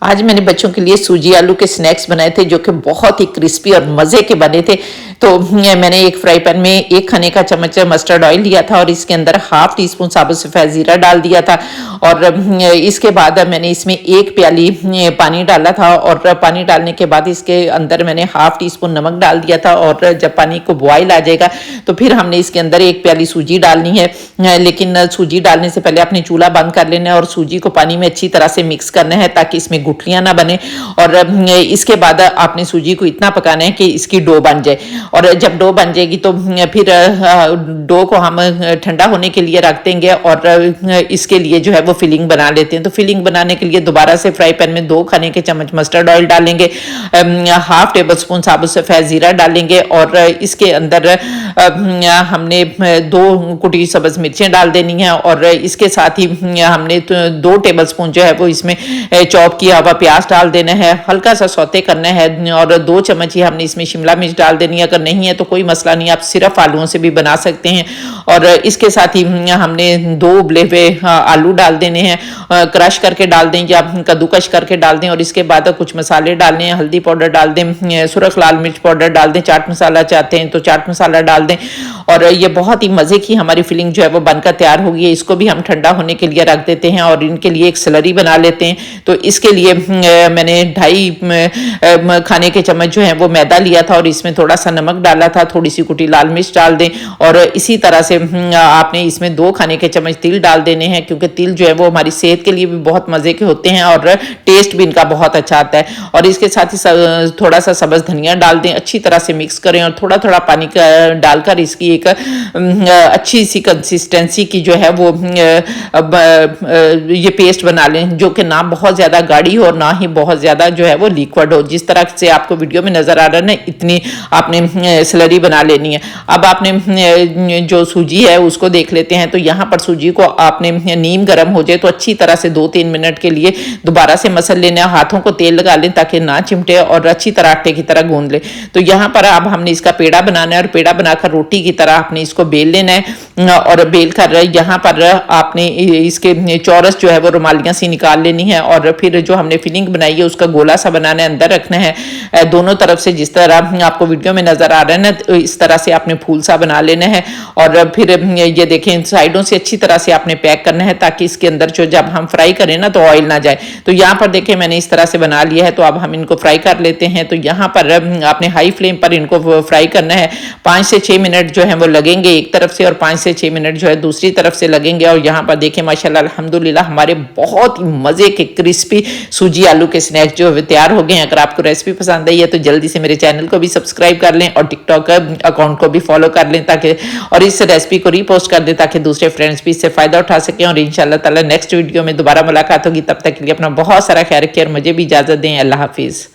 आज मैंने बच्चों के लिए सूजी आलू के स्नैक्स बनाए थे जो कि बहुत ही क्रिस्पी और मज़े के बने थे। तो मैंने एक फ्राई पैन में 1 खाने का चम्मच मस्टर्ड ऑयल लिया था और इसके अंदर हाफ टी स्पून साबुत सफ़ेद ज़ीरा डाल दिया था। और इसके बाद मैंने इसमें 1 प्याली पानी डाला था और पानी डालने के बाद इसके अंदर मैंने हाफ टी स्पून नमक डाल दिया था। और जब पानी को बॉयल आ जाएगा तो फिर हमने इसके अंदर 1 प्याली सूजी डालनी है। लेकिन सूजी डालने से पहले अपने चूल्हा बंद कर लेना है और सूजी को पानी में अच्छी तरह से मिक्स करना है ताकि इसमें गुठलियां ना बने। और इसके बाद आपने सूजी को इतना पकाना है कि इसकी डो बन जाए। और जब डो बन जाएगी तो फिर डो को हम ठंडा होने के लिए रख देंगे और इसके लिए जो है वो फिलिंग बना लेते हैं। तो फिलिंग बनाने के लिए दोबारा से फ्राई पैन में 2 खाने के चम्मच मस्टर्ड ऑयल डालेंगे, हाफ टेबल स्पून साबुत सफ़ेद ज़ीरा डालेंगे और इसके अंदर हमने 2 कुटी सब्ज़ मिर्चें डाल देनी है। और इसके साथ ही हमने 2 टेबल स्पून जो है वो इसमें चॉप किया हुआ प्याज डाल देना है, हल्का सा सौते करना है। और 2 चम्मच ही हमने इसमें शिमला मिर्च डाल देनी है। अगर नहीं है तो कोई मसला नहीं, आप सिर्फ आलूओं से भी बना सकते हैं। और इसके साथ ही हमने 2 उबले हुए आलू डाल देने हैं, क्रश करके डाल दें या कद्दूकश करके डाल दें। और इसके बाद कुछ मसाले डालने हैं, हल्दी पाउडर डाल दें, सुरख लाल मिर्च पाउडर डाल दें, चाट मसाला चाहते हैं तो चाट मसाला डाल दें। और ये बहुत ही मज़े की हमारी फिलिंग जो है वो बनकर तैयार होगी है। इसको भी हम ठंडा होने के लिए रख देते हैं और इनके लिए एक स्लरी बना लेते हैं। तो इसके लिए मैंने 2.5 खाने के चम्मच जो है वो मैदा लिया था और इसमें थोड़ा सा नमक डाला था, थोड़ी सी कुटी लाल मिर्च डाल दें। और इसी तरह से आपने इसमें 2 खाने के चम्मच तिल डाल देने हैं क्योंकि तिल जो है वो हमारी सेहत के लिए भी बहुत मज़े के होते हैं और टेस्ट भी इनका बहुत अच्छा आता है। और इसके साथ ही थोड़ा सा सब्ज़ धनिया डाल दें, अच्छी तरह से मिक्स करें और थोड़ा थोड़ा पानी डालकर इसकी एक अच्छी सी कंसिस्टेंसी की जो है वो ये पेस्ट बना लें जो कि ना बहुत ज़्यादा गाढ़ी हो और ना ही बहुत ज़्यादा जो है वो लिक्विड हो। जिस तरह से आपको वीडियो में नज़र आ रहा है ना, इतनी आपने स्लरी बना लेनी है। अब आपने जो सूजी है उसको देख लेते हैं। तो यहाँ पर सूजी को आपने नीम गर्म हो जाए तो अच्छी तरह से 2-3 मिनट के लिए दोबारा से मसल लेना है, हाथों को तेल लगा लें ताकि ना चिमटे और अच्छी तरह आटे की तरह गूंद ले। तो यहाँ पर अब हमने इसका पेड़ा बनाना है और पेड़ा बनाकर रोटी की तरह आपने इसको बेल लेना है। और बेल कर यहाँ पर आपने इसके चौरस जो है वो रुमालियाँ सी निकाल लेनी है। और फिर जो हमने फिलिंग बनाई है उसका गोला सा बनाना है, अंदर रखना है दोनों तरफ से, जिस तरह आपको वीडियो में नजर आ रहा है ना, तो इस तरह से आपने फूल सा बना लेना है। और फिर ये देखें साइडों से अच्छी तरह से आपने पैक करना है ताकि इसके अंदर जो जब हम फ्राई करें ना तो ऑयल ना जाए। तो यहाँ पर देखें मैंने इस तरह से बना लिया है। तो अब हम इनको फ्राई कर लेते हैं। तो यहाँ पर आपने हाई फ्लेम पर इनको फ्राई करना है। 5 से 6 मिनट जो है वो लगेंगे एक तरफ से और 5 से 6 मिनट जो है दूसरी तरफ से लगेंगे। और यहाँ पर देखें माशाल्लाह अल्हम्दुलिल्लाह हमारे बहुत ही मज़े के क्रिस्पी सूजी आलू के स्नैक्स जो है तैयार हो गए हैं। अगर आपको रेसिपी पसंद आई है तो जल्दी से मेरे चैनल को भी सब्सक्राइब कर लें और टिकटॉक अकाउंट को भी फॉलो कर लें ताकि और इस रेसिपी को रीपोस्ट कर दें ताकि दूसरे फ्रेंड्स भी इससे फ़ायदा उठा सकें। और इंशाल्लाह ताला नेक्स्ट वीडियो में दोबारा मुलाकात होगी। तब तक के लिए अपना बहुत सारा ख्याल रखिए और मुझे भी इजाज़त दें। अल्लाह हाफिज़।